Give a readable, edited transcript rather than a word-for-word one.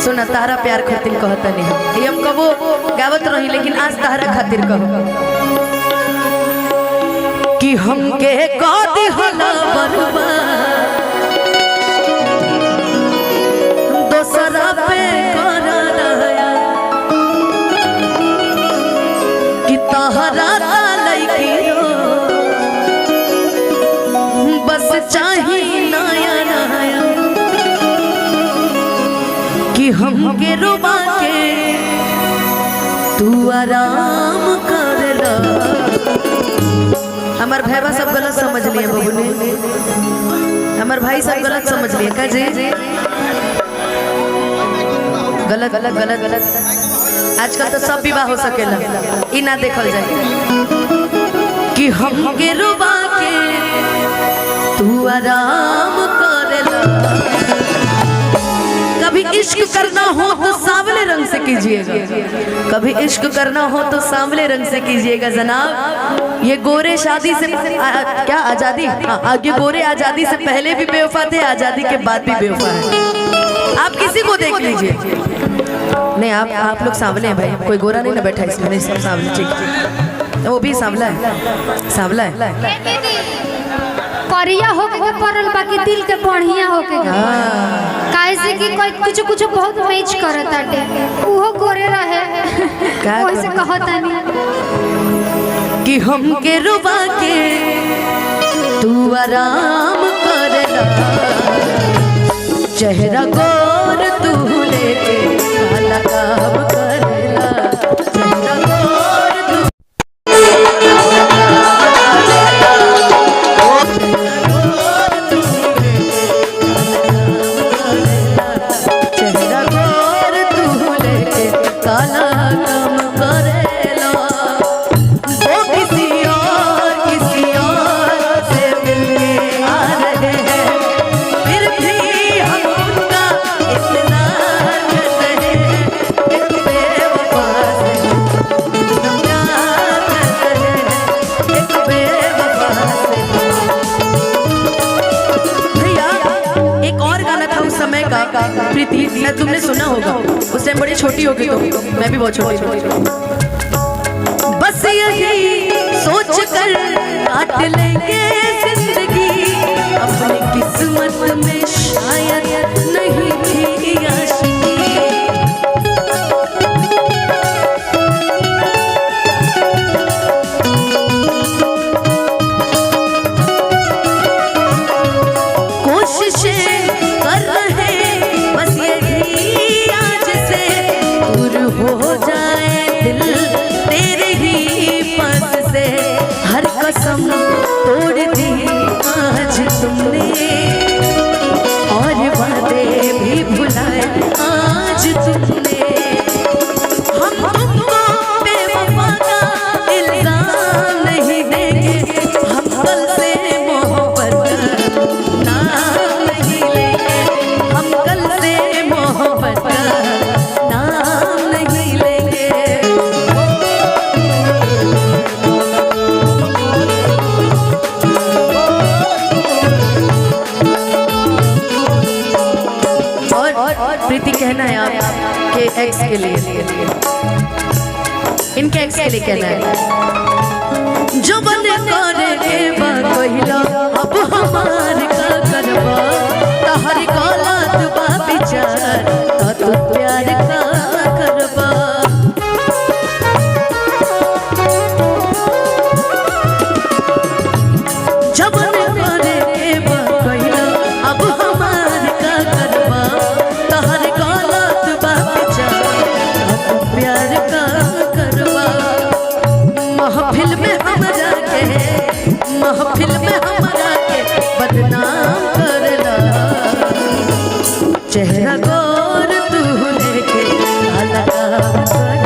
सुना तारा प्यार खातिर कहता नहीं ये हम कबो गावत रही लेकिन आज तारा खातिर कहो कि हमके कादी हला बर्बाद दोसरा पे करा दया कि तारा लइकी बस चाही नया नया कि हमके रुबा के तू आराम कर ला। हमार भाईबा सब गलत समझ लिए बबू ने, हमार भाई सब गलत समझ लिए का जी गलत गलत गलत गलत। आजकल तो सब विवाह हो सकेला ई ना देखल जाए कि हमके रुबा के तू आराम करेला। कभी इश्क करना हो तो सांवले रंग से कीजिएगा, कभी इश्क करना हो तो सांवले रंग से कीजिएगा जनाब। ये गोरे शादी से क्या आजादी, ये गोरे आजादी से पहले भी बेवफा थे, आजादी के बाद भी बेवफा है। आप किसी को देख लीजिए, नहीं आप लोग सांवले हैं भाई, कोई गोरा नहीं ना बैठा इसमें, नहीं सब सांवले। ठीक वो भी सांवला है, सांवला है। करिया होके परल बाकी दिल के बढ़िया होके काहे से कि कोई कुछ बहुत मैच करत आटे उहो गोरे रहे ओइ से कहता नहीं कि हमके रुबा के तू आराम करला। चेहरा गोर तू लेके काला काम करला। चेहरा गोर तू प्रीति, मैं तुमने सुना होगा उस टाइम बड़ी छोटी होगी तो मैं भी बहुत छोटी थी। बस यही सोच कर काट लेंगे जिंदगी, अपनी किस्मत में शायद नहीं थी आशिकी। कोशिशें कर रहे हो जाए दिल तेरे ही पास से, हर कसम तोड़ दी आज तुमने और वादे भी भुलाए आज तुमने। हम तुमको बेवफा का इल्जाम नहीं देंगे, हम कल से मोहब्बत का नाम नहीं लेंगे, हम कल से मोहब्बत का प्रीति कहना है आप के एक्स के लिए, इनके एक्स के लिए कहना है जो बने करे के बहिला अब हमार का करवा तहरी गलत बा विचार तू प्यार का करवा। जब बने करे के बहिला अब हमार का करवा तहरी गलत बा विचार तू प्यार का करवा। महफिल में हमरा के, महफिल में हमरा के बदनाम करला। चेहरा गोर तू लेके काला काम कर